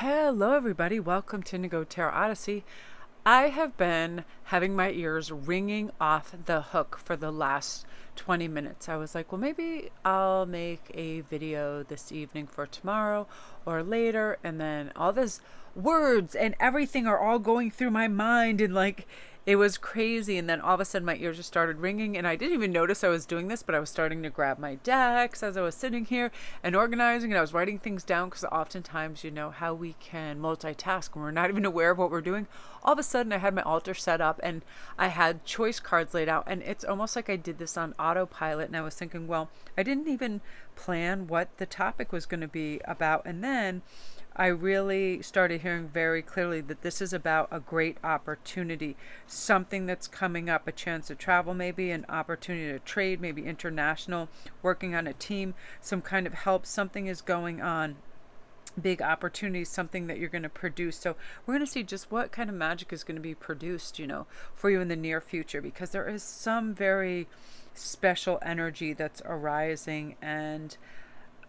Hello, everybody. Welcome to Indigo Tarot Odyssey. I have been having my ears ringing off the hook for the last 20 minutes. I was like, well, maybe I'll make a video this evening for tomorrow or later. And then all this words and everything are all going through my mind, and it was crazy. And then all of a sudden my ears just started ringing, and I didn't even notice I was doing this, but I was starting to grab my decks as I was sitting here and organizing, and I was writing things down, because oftentimes, you know how we can multitask when we're not even aware of what we're doing. All of a sudden I had my altar set up and I had choice cards laid out, and it's almost like I did this on autopilot. And I was thinking, well, I didn't even plan what the topic was going to be about. And then I really started hearing very clearly that this is about a great opportunity, something that's coming up, a chance to travel, maybe an opportunity to trade, maybe international, working on a team, some kind of help, something is going on. Big opportunities, something that you're going to produce. So we're going to see just what kind of magic is going to be produced, for you in the near future, because there is some very special energy that's arising. And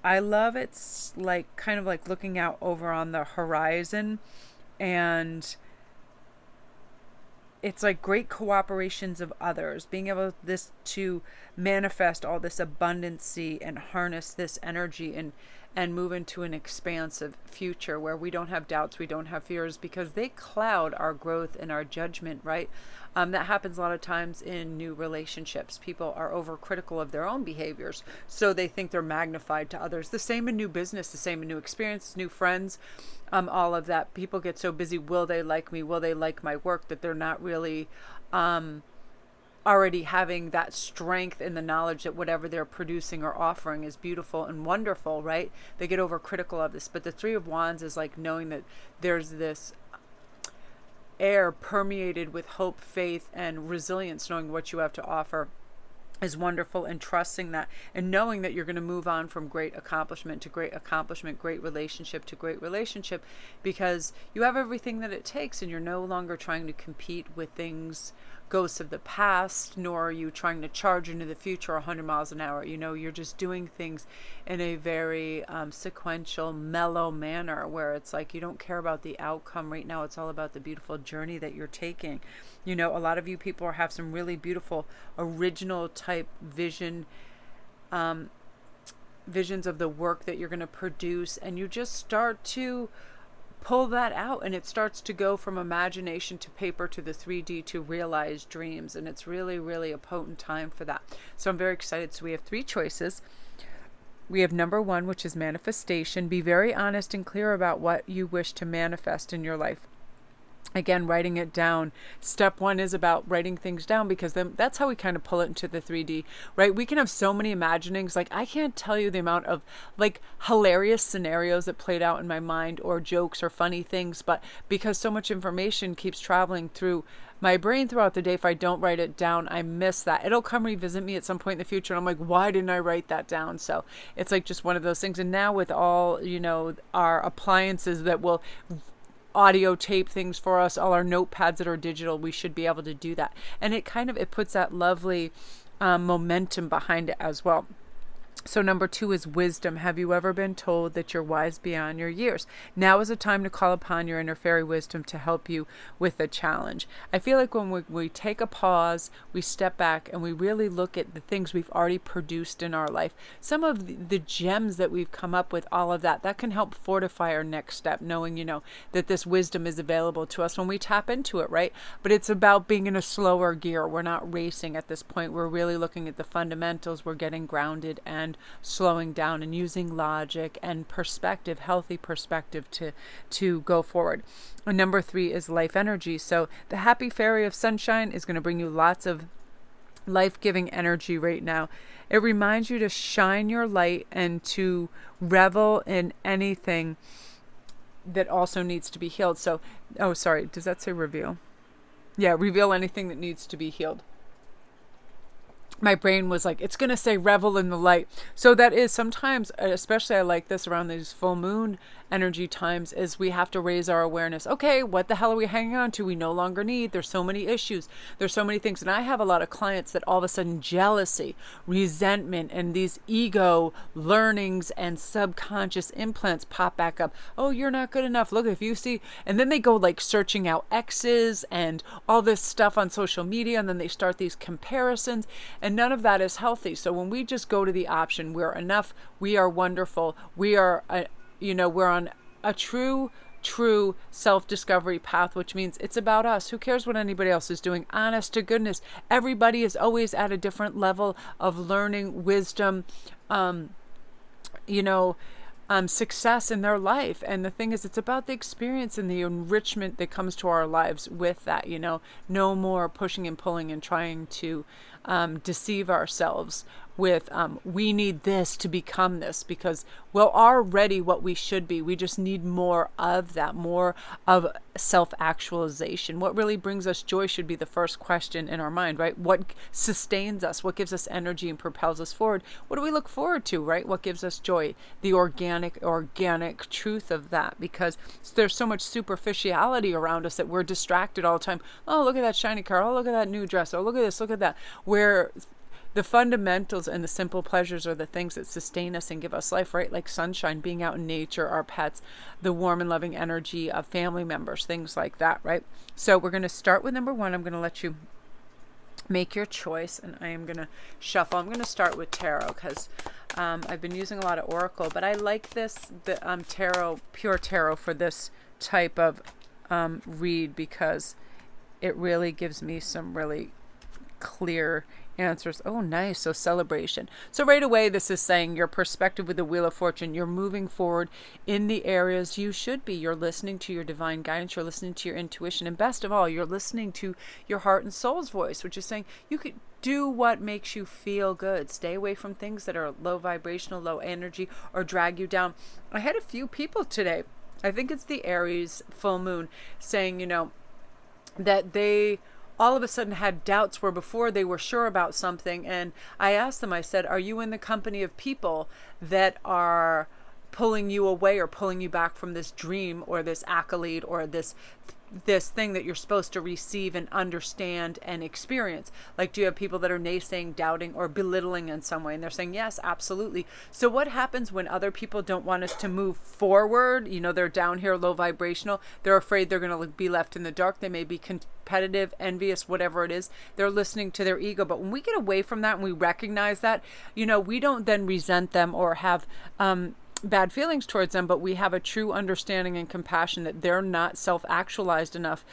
I love it's like kind of like looking out over on the horizon, and it's like great cooperations of others, being able to manifest all this abundancy and harness this energy and move into an expansive future where we don't have doubts, we don't have fears, because they cloud our growth and our judgment, right? That happens a lot of times in new relationships. People are overcritical of their own behaviors, so they think they're magnified to others. The same in new business, the same in new experience, new friends, all of that. People get so busy, will they like me? Will they like my work? That they're not really already having that strength in the knowledge that whatever they're producing or offering is beautiful and wonderful, right? They get overcritical of this. But the Three of Wands is like knowing that there's this air permeated with hope, faith, and resilience, knowing what you have to offer is wonderful, and trusting that, and knowing that you're going to move on from great accomplishment to great accomplishment, great relationship to great relationship, because you have everything that it takes, and you're no longer trying to compete with things, ghosts of the past, nor are you trying to charge into the future 100 miles an hour. You're just doing things in a very sequential, mellow manner, where it's like you don't care about the outcome right now. It's all about the beautiful journey that you're taking. A lot of you people have some really beautiful original type visions of the work that you're going to produce, and you just start to pull that out, and it starts to go from imagination to paper to the 3D to realized dreams. And it's really, really a potent time for that. So I'm very excited. So we have three choices. We have number one, which is manifestation. Be very honest and clear about what you wish to manifest in your life. Again, writing it down. Step one is about writing things down, because then that's how we kind of pull it into the 3D, right? We can have so many imaginings. Like, I can't tell you the amount of hilarious scenarios that played out in my mind, or jokes or funny things, but because so much information keeps traveling through my brain throughout the day, if I don't write it down, I miss that. It'll come revisit me at some point in the future, and I'm like, why didn't I write that down? So it's like just one of those things. And now with all, our appliances that will audio tape things for us, all our notepads that are digital, we should be able to do that. And it puts that lovely momentum behind it as well. So number two is wisdom. Have you ever been told that you're wise beyond your years? Now is a time to call upon your inner fairy wisdom to help you with a challenge. I feel like when we take a pause, we step back, and we really look at the things we've already produced in our life, some of the gems that we've come up with, all of that can help fortify our next step, knowing, that this wisdom is available to us when we tap into it, right? But it's about being in a slower gear. We're not racing at this point. We're really looking at the fundamentals. We're getting grounded and slowing down, and using logic and perspective, healthy perspective, to go forward. And number three is life energy. So the happy fairy of sunshine is going to bring you lots of life-giving energy right now. It reminds you to shine your light and to revel in anything that also needs to be healed. So, oh, sorry, does that say reveal? Yeah, reveal anything that needs to be healed. my brain was like, it's going to say revel in the light. So that is sometimes, especially I like this around these full moon energy times, is we have to raise our awareness. Okay, what the hell are we hanging on to? We no longer need. There's so many issues. There's so many things. And I have a lot of clients that all of a sudden jealousy, resentment, and these ego learnings and subconscious implants pop back up. Oh, you're not good enough. Look, if you see, and then they go like searching out exes and all this stuff on social media, and then they start these comparisons. And none of that is healthy. So when we just go to the option, we're enough, we are wonderful, we are, we're on a true self-discovery path, which means it's about us. Who cares what anybody else is doing? Honest to goodness, everybody is always at a different level of learning, wisdom, success in their life. And the thing is, it's about the experience and the enrichment that comes to our lives with that, no more pushing and pulling and trying to deceive ourselves with we need this to become this, because we're already what we should be. We just need more of that, more of self-actualization. What really brings us joy should be the first question in our mind, right? What sustains us? What gives us energy and propels us forward? What do we look forward to, right? What gives us joy? The organic truth of that, because there's so much superficiality around us that we're distracted all the time. Oh, look at that shiny car. Oh, look at that new dress. Oh, look at this. Look at that. Where the fundamentals and the simple pleasures are the things that sustain us and give us life, right? Like sunshine, being out in nature, our pets, the warm and loving energy of family members, things like that, right? So we're going to start with number one. I'm going to let you make your choice, and I am going to shuffle. I'm going to start with tarot because I've been using a lot of oracle, but I like the tarot, pure tarot, for this type of read, because it really gives me some really clear answers. Oh, nice. So celebration. So right away, this is saying your perspective with the Wheel of Fortune. You're moving forward in the areas you should be. You're listening to your divine guidance. You're listening to your intuition. And best of all, you're listening to your heart and soul's voice, which is saying you could do what makes you feel good. Stay away from things that are low vibrational, low energy, or drag you down. I had a few people today, I think it's the Aries full moon, saying, that they all of a sudden had doubts where before they were sure about something. And I asked them, I said, are you in the company of people that are pulling you away or pulling you back from this dream or this accolade or this thing that you're supposed to receive and understand and experience? Like, do you have people that are naysaying, doubting, or belittling in some way? And they're saying, yes, absolutely. So what happens when other people don't want us to move forward? They're down here, low vibrational. They're afraid they're going to be left in the dark. They may be competitive, envious, whatever it is. They're listening to their ego. But when we get away from that and we recognize that, we don't then resent them or have bad feelings towards them, but we have a true understanding and compassion that they're not self-actualized enough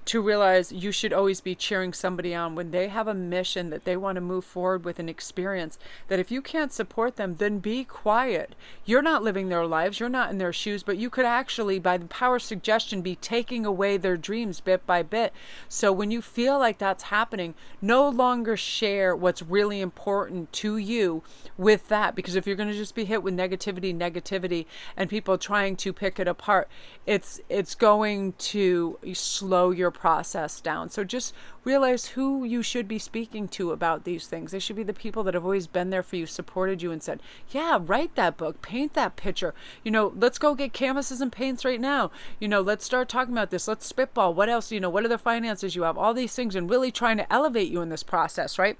to realize you should always be cheering somebody on when they have a mission that they want to move forward with an experience, that if you can't support them, then be quiet. You're not living their lives. You're not in their shoes, but you could actually, by the power of suggestion, be taking away their dreams bit by bit. So when you feel like that's happening, no longer share what's really important to you with that, because if you're going to just be hit with negativity, and people trying to pick it apart, it's going to slow your process down. So just realize who you should be speaking to about these things. They should be the people that have always been there for you, supported you, and said, yeah, write that book, paint that picture. Let's go get canvases and paints right now. Let's start talking about this. Let's spitball. What else? What are the finances you have? All these things, and really trying to elevate you in this process, right?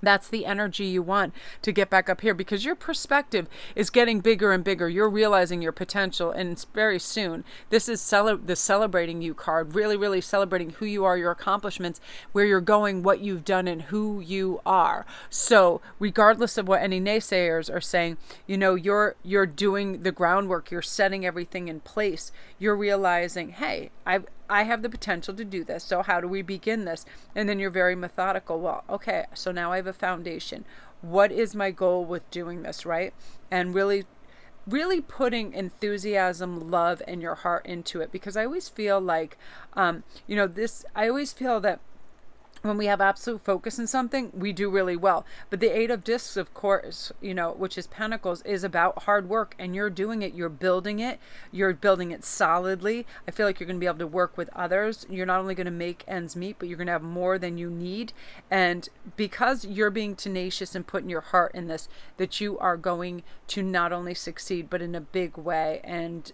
That's the energy you want to get back up here, because your perspective is getting bigger and bigger. You're realizing your potential, and very soon, this is the celebrating you card, really, really celebrating who you are, your accomplishments, where you're going, what you've done, and who you are. So regardless of what any naysayers are saying, you're doing the groundwork, you're setting everything in place. You're realizing, hey, I have the potential to do this. So how do we begin this? And then you're very methodical. Well, okay, so now I have a foundation. What is my goal with doing this, right? And really putting enthusiasm, love, and your heart into it. Because I always feel like, I always feel that when we have absolute focus in something, we do really well. But the Eight of Discs, of course, which is Pentacles, is about hard work, and you're doing it. You're building it solidly. I feel like you're going to be able to work with others. You're not only going to make ends meet, but you're going to have more than you need. And because you're being tenacious and putting your heart in this, that you are going to not only succeed, but in a big way. And,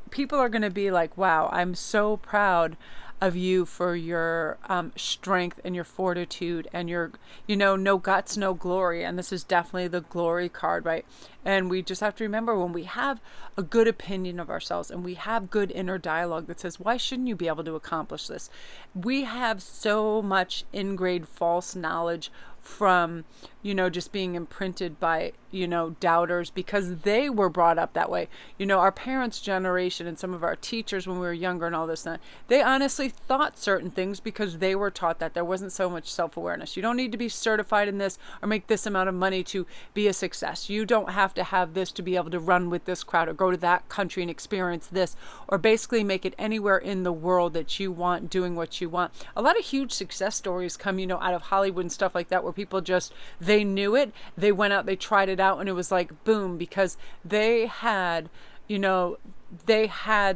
people are going to be like, wow, I'm so proud of you for your strength and your fortitude and your, no guts, no glory. And this is definitely the glory card, right? And we just have to remember, when we have a good opinion of ourselves and we have good inner dialogue that says, why shouldn't you be able to accomplish this? We have so much ingrained false knowledge from, just being imprinted by, doubters, because they were brought up that way. Our parents' generation and some of our teachers when we were younger and all this, and that, they honestly thought certain things because they were taught that. There wasn't so much self-awareness. You don't need to be certified in this or make this amount of money to be a success. You don't have to have this to be able to run with this crowd or go to that country and experience this, or basically make it anywhere in the world that you want, doing what you want. A lot of huge success stories come, out of Hollywood and stuff like that, where people just, they knew it, they went out, they tried it out, and it was like boom, because they had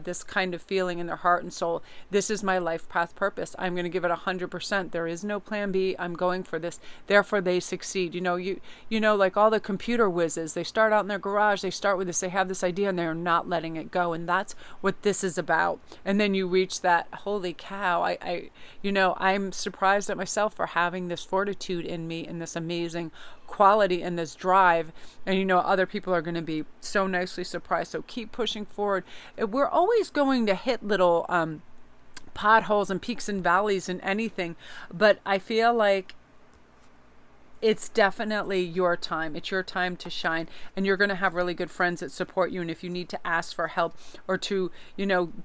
this kind of feeling in their heart and soul. This is my life path purpose. I'm going to give it 100%. There is no plan B. I'm going for this. Therefore they succeed. Like all the computer whizzes, they start out in their garage, they start with this, they have this idea and they're not letting it go. And that's what this is about. And then you reach that, holy cow, I'm surprised at myself for having this fortitude in me and this amazing quality and this drive. And other people are going to be so nicely surprised. So keep pushing forward. We're always going to hit little potholes and peaks and valleys in anything, but I feel like it's definitely your time. It's your time to shine, and you're going to have really good friends that support you. And if you need to ask for help or to,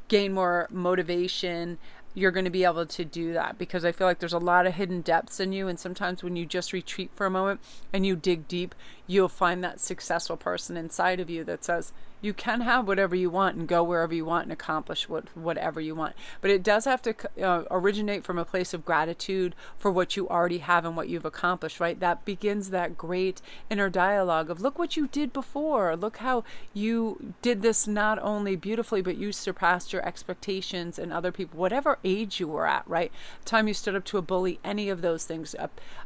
gain more motivation, you're going to be able to do that, because I feel like there's a lot of hidden depths in you. And sometimes when you just retreat for a moment and you dig deep, you'll find that successful person inside of you that says, you can have whatever you want and go wherever you want and accomplish whatever you want. But it does have to originate from a place of gratitude for what you already have and what you've accomplished, right? That begins that great inner dialogue of, look what you did before. Look how you did this not only beautifully, but you surpassed your expectations and other people, whatever age you were at, right? Time you stood up to a bully, any of those things,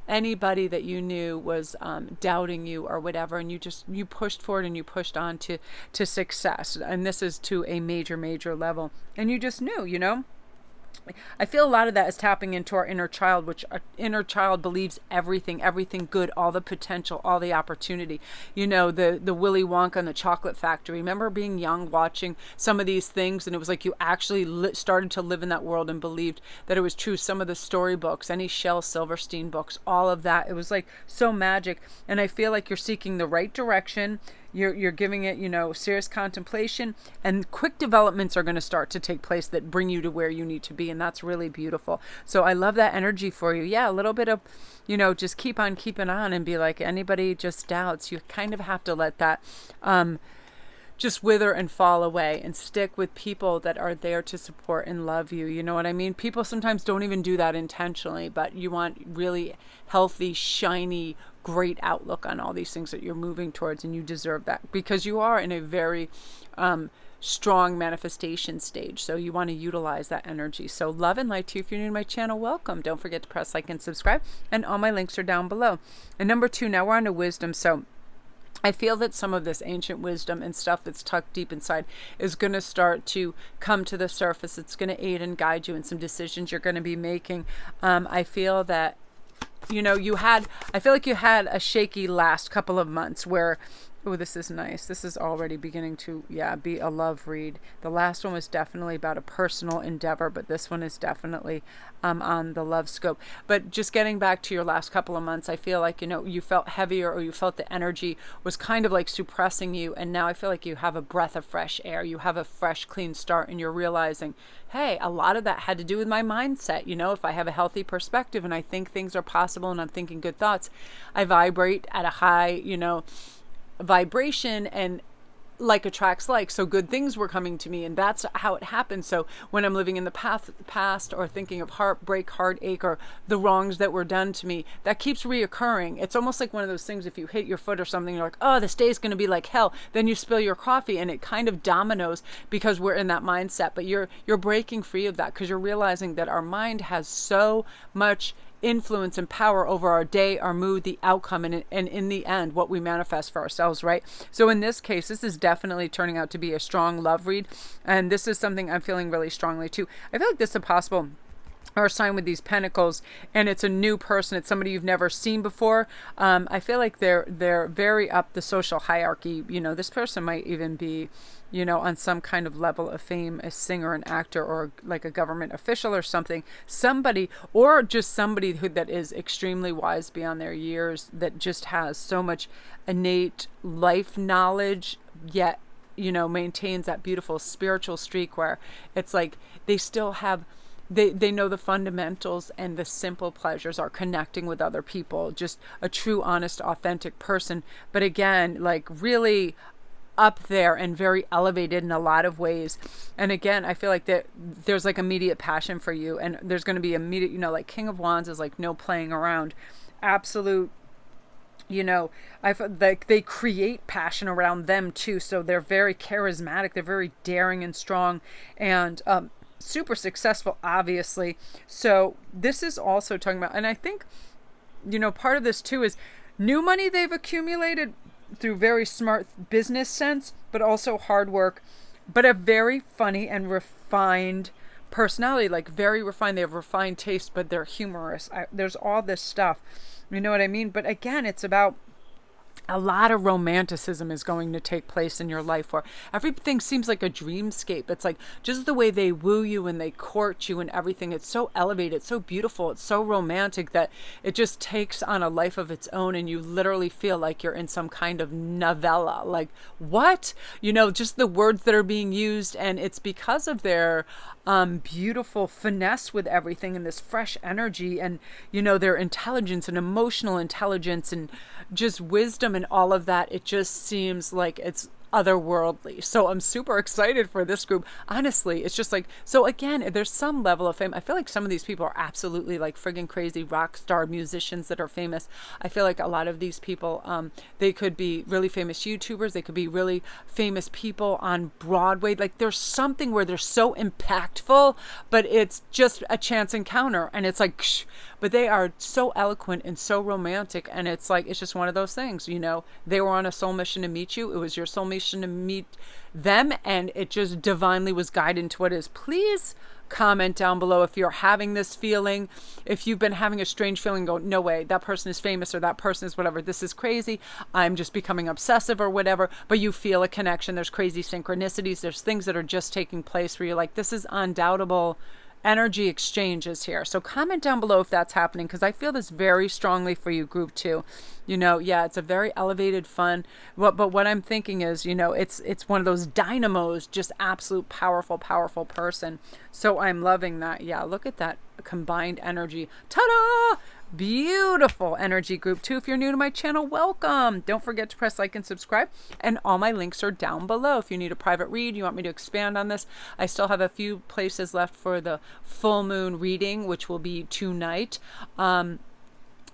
anybody that you knew was doubting you or whatever, and you pushed forward and you pushed on to success. And this is to a major level, and you just knew. I feel a lot of that is tapping into our inner child, which our inner child believes everything good, all the potential, all the opportunity. The Willy Wonka and the Chocolate Factory. Remember being young, watching some of these things, and it was like you actually started to live in that world and believed that it was true. Some of the storybooks, any Shel Silverstein books, all of that, it was like so magic. And I feel like you're seeking the right direction. You're giving it, serious contemplation, and quick developments are going to start to take place that bring you to where you need to be. And that's really beautiful. So I love that energy for you. Yeah. A little bit of, just keep on keeping on, and be like, anybody just doubts, you kind of have to let that, just wither and fall away, and stick with people that are there to support and love you. You know what I mean? People sometimes don't even do that intentionally, but you want really healthy, shiny, great outlook on all these things that you're moving towards, and you deserve that, because you are in a very strong manifestation stage. So you want to utilize that energy. So love and light to you. If you're new to my channel, welcome. Don't forget to press like and subscribe, and all my links are down below. And number 2, now we're on to wisdom. So I feel that some of this ancient wisdom and stuff that's tucked deep inside is going to start to come to the surface. It's going to aid and guide you in some decisions you're going to be making. I feel that I feel like you had a shaky last couple of months where, oh, this is nice. This is already beginning to, be a love read. The last one was definitely about a personal endeavor, but this one is definitely on the love scope. But just getting back to your last couple of months, I feel like, you felt heavier, or you felt the energy was kind of like suppressing you. And now I feel like you have a breath of fresh air. You have a fresh, clean start, and you're realizing, hey, a lot of that had to do with my mindset. If I have a healthy perspective and I think things are possible and I'm thinking good thoughts, I vibrate at a high, vibration, and like attracts like. So good things were coming to me, and that's how it happened. So when I'm living in the past or thinking of heartbreak, heartache, or the wrongs that were done to me, that keeps reoccurring. It's almost like one of those things, if you hit your foot or something, you're like, oh, this day's going to be like hell. Then you spill your coffee and it kind of dominoes because we're in that mindset. But you're breaking free of that, because you're realizing that our mind has so much influence and power over our day, our mood, the outcome, and in the end, what we manifest for ourselves, right? So in this case, this is definitely turning out to be a strong love read. And this is something I'm feeling really strongly too. I feel like this is a possible or a sign with these pentacles, and it's a new person. It's somebody you've never seen before. I feel like they're very up the social hierarchy. You know, this person might even be, you know, on some kind of level of fame, a singer, an actor, or like a government official or something. Somebody, or just somebody that is extremely wise beyond their years, that just has so much innate life knowledge, yet, you know, maintains that beautiful spiritual streak where it's like they still have, they know the fundamentals and the simple pleasures are connecting with other people, just a true, honest, authentic person. But again, like really up there and very elevated in a lot of ways. And again, I feel like that there's like immediate passion for you, and there's going to be immediate, you know, like King of Wands is like no playing around, absolute, you know, I feel like they create passion around them too. So they're very charismatic, they're very daring and strong, and super successful, obviously. So this is also talking about, and I think, you know, part of this too is new money they've accumulated through very smart business sense, but also hard work, but a very funny and refined personality, like very refined. They have refined taste, but they're humorous. There's all this stuff, you know what I mean? But again, it's about a lot of romanticism is going to take place in your life, where everything seems like a dreamscape. It's like just the way they woo you and they court you and everything. It's so elevated, it's so beautiful, it's so romantic that it just takes on a life of its own, and you literally feel like you're in some kind of novella. Like, what? You know, just the words that are being used, and it's because of their beautiful finesse with everything and this fresh energy, and, you know, their intelligence and emotional intelligence and just wisdom and all of that. It just seems like it's otherworldly. So I'm super excited for this group. Honestly, it's just like, so again, there's some level of fame. I feel like some of these people are absolutely like friggin' crazy rock star musicians that are famous. I feel like a lot of these people, they could be really famous YouTubers. They could be really famous people on Broadway. Like there's something where they're so impactful, but it's just a chance encounter. And it's like, shh, but they are so eloquent and so romantic. And it's like, it's just one of those things, you know, they were on a soul mission to meet you. It was your soul mission to meet them, and it just divinely was guided into what it is. Please comment down below if you're having this feeling, if you've been having a strange feeling, go, no way, that person is famous, or that person is whatever, this is crazy, I'm just becoming obsessive or whatever. But you feel a connection, there's crazy synchronicities, there's things that are just taking place where you're like, this is undoubtable energy exchanges here. So comment down below if that's happening, because I feel this very strongly for you, group 2. You know, yeah, it's a very elevated, fun, but what I'm thinking is, you know, it's one of those dynamos, just absolute powerful person. So I'm loving that. Yeah, look at that combined energy. Ta-da! Beautiful energy, group 2. If you're new to my channel, welcome. Don't forget to press like and subscribe, and all my links are down below. If you need a private read, you want me to expand on this, I still have a few places left for the full moon reading, which will be tonight.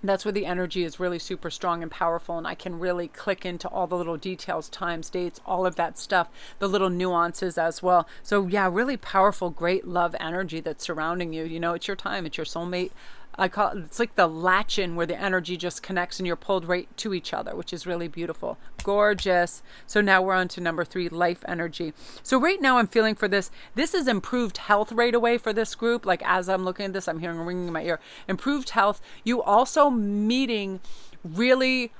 That's where the energy is really super strong and powerful, and I can really click into all the little details, times, dates, all of that stuff, the little nuances as well. So yeah, really powerful, great love energy that's surrounding you. You know, it's your time, it's your soulmate. I call it, it's like the latch-in where the energy just connects and you're pulled right to each other, which is really beautiful. Gorgeous. So now we're on to number 3, life energy. So right now I'm feeling for this is improved health right away for this group. Like as I'm looking at this, I'm hearing a ringing in my ear. Improved health. You also meeting really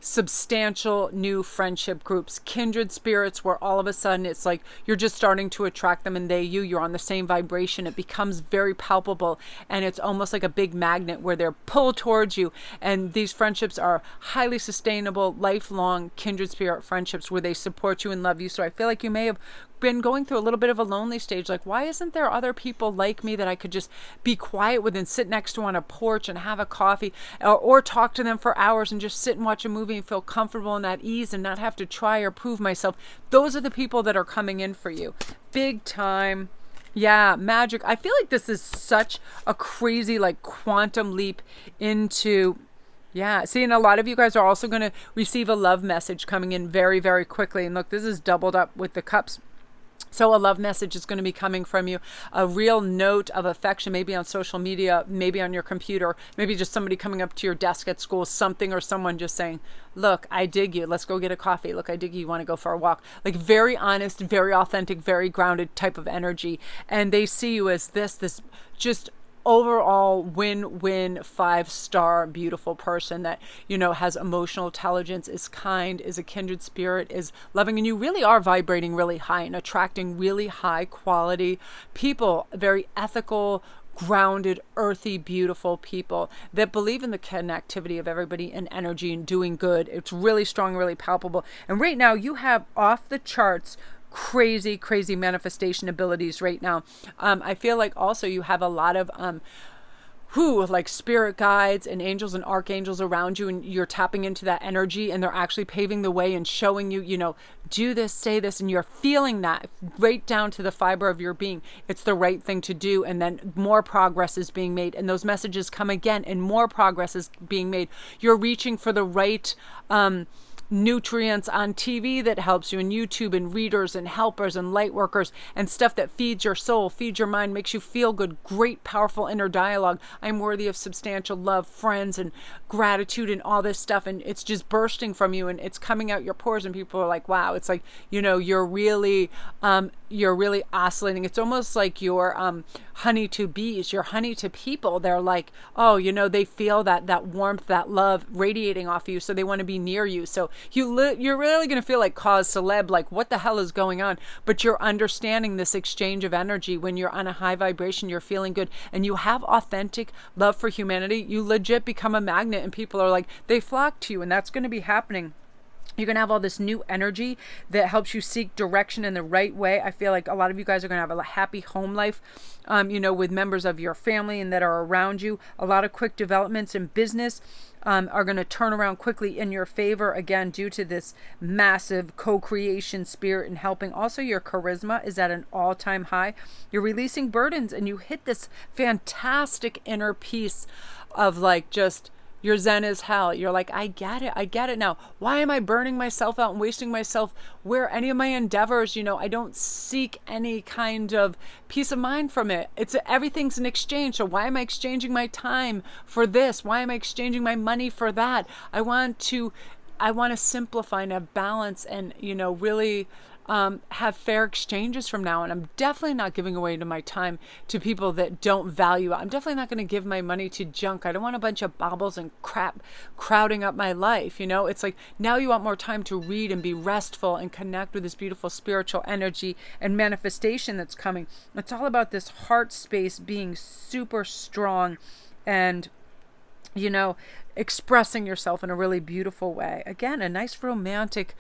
substantial new friendship groups, kindred spirits, where all of a sudden it's like you're just starting to attract them, and you're on the same vibration. It becomes very palpable, and it's almost like a big magnet where they're pulled towards you. And these friendships are highly sustainable, lifelong kindred spirit friendships where they support you and love you. So I feel like you may have been going through a little bit of a lonely stage, like, why isn't there other people like me that I could just be quiet with and sit next to on a porch and have a coffee, or talk to them for hours and just sit and watch a movie and feel comfortable and at ease and not have to try or prove myself? Those are the people that are coming in for you. Big time. Yeah, magic. I feel like this is such a crazy, like, quantum leap into... Yeah, see, and a lot of you guys are also going to receive a love message coming in very, very quickly. And look, this is doubled up with the cups. So a love message is going to be coming from you, a real note of affection, maybe on social media, maybe on your computer, maybe just somebody coming up to your desk at school, something, or someone just saying, look, I dig you. Let's go get a coffee. Look, I dig you. You want to go for a walk? Like, very honest, very authentic, very grounded type of energy. And they see you as this just overall win-win 5-star beautiful person that, you know, has emotional intelligence, is kind, is a kindred spirit, is loving, and you really are vibrating really high and attracting really high quality people, very ethical, grounded, earthy, beautiful people that believe in the connectivity of everybody and energy and doing good. It's really strong, really palpable. And right now you have off the charts crazy manifestation abilities right now. I feel like also you have a lot of like spirit guides and angels and archangels around you, and you're tapping into that energy, and they're actually paving the way and showing you, you know, do this, say this, and you're feeling that right down to the fiber of your being. It's the right thing to do, and then more progress is being made, and those messages come again, and more progress is being made. You're reaching for the right nutrients on TV that helps you, and YouTube, and readers and helpers and light workers and stuff that feeds your soul, feeds your mind, makes you feel good, great, powerful inner dialogue. I'm worthy of substantial love, friends, and gratitude, and all this stuff. And it's just bursting from you, and it's coming out your pores, and people are like, wow, it's like, you know, you're really oscillating. It's almost like you're honey to bees, you're honey to people. They're like, oh, you know, they feel that warmth, that love radiating off you, so they want to be near you. So you're really going to feel like cause celeb, like, what the hell is going on? But you're understanding this exchange of energy. When you're on a high vibration, you're feeling good, and you have authentic love for humanity, you legit become a magnet, and people are like, they flock to you, and that's going to be happening. You're going to have all this new energy that helps you seek direction in the right way. I feel like a lot of you guys are going to have a happy home life, you know, with members of your family and that are around you. A lot of quick developments in business are going to turn around quickly in your favor, again, due to this massive co-creation spirit and helping. Also, your charisma is at an all-time high. You're releasing burdens, and you hit this fantastic inner peace of, like, just... You're zen as hell. You're like, I get it now. Why am I burning myself out and wasting myself? Where any of my endeavors, you know, I don't seek any kind of peace of mind from it. Everything's an exchange. So why am I exchanging my time for this? Why am I exchanging my money for that? I want to simplify and have balance, and, you know, really have fair exchanges from now on. I'm definitely not giving away my time to people that don't value it. I'm definitely not going to give my money to junk. I don't want a bunch of baubles and crap crowding up my life. You know, it's like, now you want more time to read and be restful and connect with this beautiful spiritual energy and manifestation that's coming. It's all about this heart space being super strong and, you know, expressing yourself in a really beautiful way. Again, a nice romantic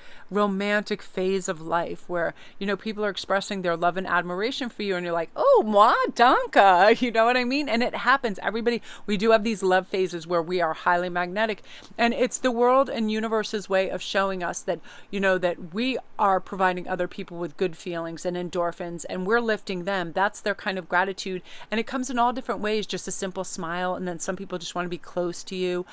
phase of life where, you know, people are expressing their love and admiration for you, and you're like, oh, moi, danke, you know what I mean? And it happens. Everybody, we do have these love phases where we are highly magnetic, and it's the world and universe's way of showing us that, you know, that we are providing other people with good feelings and endorphins, and we're lifting them. That's their kind of gratitude, and it comes in all different ways. Just a simple smile, and then some people just want to be close to you.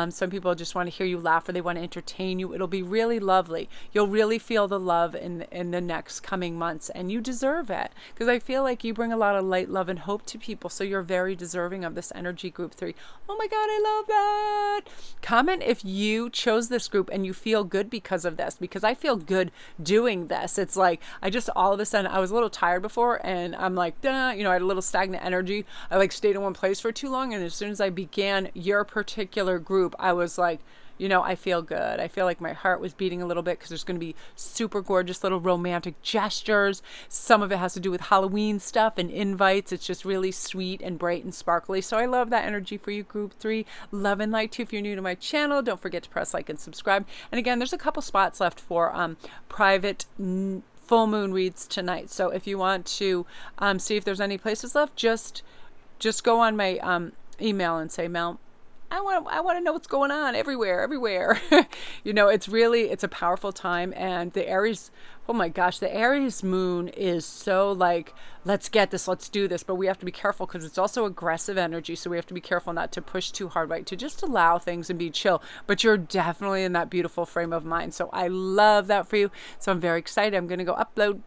Some people just want to hear you laugh, or they want to entertain you. It'll be really lovely. You'll really feel the love in the next coming months, and you deserve it, because I feel like you bring a lot of light, love, and hope to people. So you're very deserving of this energy, group 3. Oh my God, I love that. Comment if you chose this group and you feel good because of this, because I feel good doing this. It's like, I just, all of a sudden, I was a little tired before, and I'm like, duh, you know, I had a little stagnant energy. I like stayed in one place for too long, and as soon as I began your particular group, I was like, you know, I feel good. I feel like my heart was beating a little bit, because there's going to be super gorgeous little romantic gestures. Some of it has to do with Halloween stuff and invites. It's just really sweet and bright and sparkly. So I love that energy for you, group 3. Love and light to you. If you're new to my channel, don't forget to press like and subscribe. And again, there's a couple spots left for private full moon reads tonight. So if you want to see if there's any places left, just go on my email and say, Mel, I want to know what's going on everywhere. It's a powerful time. And the Aries, oh my gosh, the Aries moon is so like, let's get this, let's do this. But we have to be careful because it's also aggressive energy. So we have to be careful not to push too hard, right? To just allow things and be chill. But you're definitely in that beautiful frame of mind. So I love that for you. So I'm very excited. I'm going to go upload